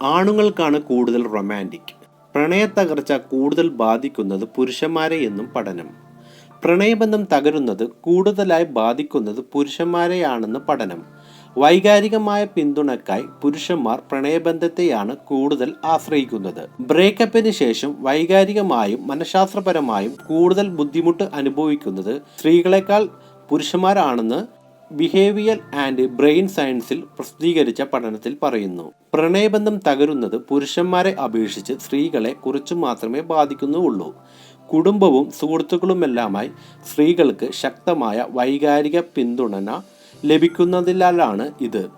ആണുങ്ങൾക്കാണ് കൂടുതൽ റൊമാൻറ്റിക്. പ്രണയത്തകർച്ച കൂടുതൽ ബാധിക്കുന്നത് പുരുഷന്മാരെ എന്നും പഠനം. പ്രണയബന്ധം തകരുന്നത് കൂടുതലായി ബാധിക്കുന്നത് പുരുഷന്മാരെയാണെന്ന് പഠനം. വൈകാരികമായ പിന്തുണയ്ക്കായി പുരുഷന്മാർ പ്രണയബന്ധത്തെയാണ് കൂടുതൽ ആശ്രയിക്കുന്നത്. ബ്രേക്കപ്പിന് ശേഷം വൈകാരികമായും മനഃശാസ്ത്രപരമായും കൂടുതൽ ബുദ്ധിമുട്ട് അനുഭവിക്കുന്നത് സ്ത്രീകളെക്കാൾ പുരുഷന്മാരാണെന്ന് ബിഹേവിയർ ആൻഡ് ബ്രെയിൻ സയൻസിൽ പ്രസിദ്ധീകരിച്ച പഠനത്തിൽ പറയുന്നു. പ്രണയബന്ധം തകരുന്നത് പുരുഷന്മാരെ അപേക്ഷിച്ച് സ്ത്രീകളെ കുറച്ചു മാത്രമേ ബാധിക്കുന്നുള്ളൂ. കുടുംബവും സുഹൃത്തുക്കളുമെല്ലാമായി സ്ത്രീകൾക്ക് ശക്തമായ വൈകാരിക പിന്തുണ ലഭിക്കുന്നതിനാലാണ് ഇത്.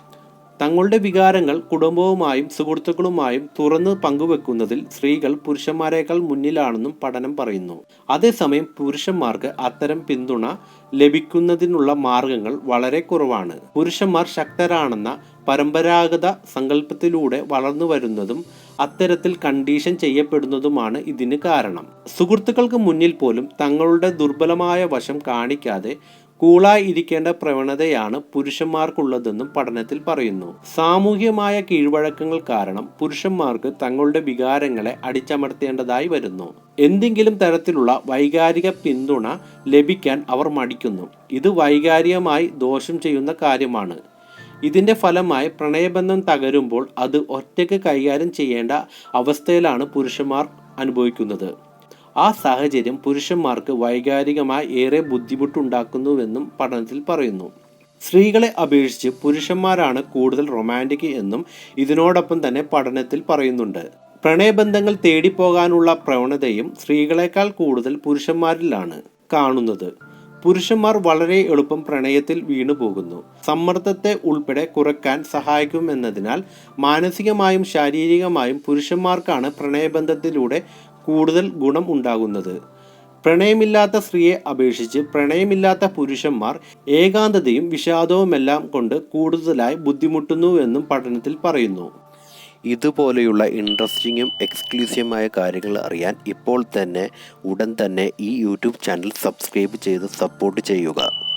തങ്ങളുടെ വികാരങ്ങൾ കുടുംബവുമായും സുഹൃത്തുക്കളുമായും തുറന്ന് പങ്കുവെക്കുന്നതിൽ സ്ത്രീകൾ പുരുഷന്മാരെക്കാൾ മുന്നിലാണെന്നും പഠനം പറയുന്നു. അതേസമയം പുരുഷന്മാർക്ക് അത്തരം പിന്തുണ ലഭിക്കുന്നതിനുള്ള മാർഗങ്ങൾ വളരെ കുറവാണ്. പുരുഷന്മാർ ശക്തരാണെന്ന പരമ്പരാഗത സങ്കല്പത്തിലൂടെ വളർന്നു വരുന്നതും അത്തരത്തിൽ കണ്ടീഷൻ ചെയ്യപ്പെടുന്നതുമാണ് ഇതിന് കാരണം. സുഹൃത്തുക്കൾക്ക് മുന്നിൽ പോലും തങ്ങളുടെ ദുർബലമായ വശം കാണിക്കാതെ കൂളായി ഇരിക്കേണ്ട പ്രവണതയാണ് പുരുഷന്മാർക്കുള്ളതെന്നും പഠനത്തിൽ പറയുന്നു. സാമൂഹികമായ കീഴ്വഴക്കങ്ങൾ കാരണം പുരുഷന്മാർക്ക് തങ്ങളുടെ വികാരങ്ങളെ അടിച്ചമർത്തേണ്ടതായി വരുന്നു. എന്തെങ്കിലും തരത്തിലുള്ള വൈകാരിക പിന്തുണ ലഭിക്കാൻ അവർ മടിക്കുന്നു. ഇത് വൈകാരികമായി ദോഷം ചെയ്യുന്ന കാര്യമാണ്. ഇതിന്റെ ഫലമായി പ്രണയബന്ധം തകരുമ്പോൾ അത് ഒറ്റയ്ക്ക് കൈകാര്യം ചെയ്യേണ്ട അവസ്ഥയിലാണ് പുരുഷന്മാർ അനുഭവിക്കുന്നത്. ആ സാഹചര്യം പുരുഷന്മാർക്ക് വൈകാരികമായി ഏറെ ബുദ്ധിമുട്ടുണ്ടാക്കുന്നുവെന്നും പഠനത്തിൽ പറയുന്നു. സ്ത്രീകളെ അപേക്ഷിച്ച് പുരുഷന്മാരാണ് കൂടുതൽ റൊമാൻറ്റിക് എന്നും ഇതിനോടൊപ്പം തന്നെ പഠനത്തിൽ പറയുന്നുണ്ട്. പ്രണയബന്ധങ്ങൾ തേടിപ്പോകാനുള്ള പ്രവണതയും സ്ത്രീകളെക്കാൾ കൂടുതൽ പുരുഷന്മാരിലാണ് കാണുന്നത്. പുരുഷന്മാർ വളരെ എളുപ്പം പ്രണയത്തിൽ വീണു പോകുന്നു. സമ്മർദ്ദത്തെ ഉൾപ്പെടെ കുറയ്ക്കാൻ സഹായിക്കുമെന്നതിനാൽ മാനസികമായും ശാരീരികമായും പുരുഷന്മാർക്കാണ് പ്രണയബന്ധത്തിലൂടെ കൂടുതൽ ഗുണം ഉണ്ടാകുന്നത്. പ്രണയമില്ലാത്ത സ്ത്രീയെ അപേക്ഷിച്ച് പ്രണയമില്ലാത്ത പുരുഷന്മാർ ഏകാന്തതയും വിഷാദവുമെല്ലാം കൊണ്ട് കൂടുതലായി ബുദ്ധിമുട്ടുന്നുവെന്നും പഠനത്തിൽ പറയുന്നു. ഇതുപോലെയുള്ള ഇൻട്രസ്റ്റിങ്ങും എക്സ്ക്ലൂസീവുമായ കാര്യങ്ങൾ അറിയാൻ ഇപ്പോൾ തന്നെ ഉടൻ തന്നെ ഈ യൂട്യൂബ് ചാനൽ സബ്സ്ക്രൈബ് ചെയ്ത് സപ്പോർട്ട് ചെയ്യുക.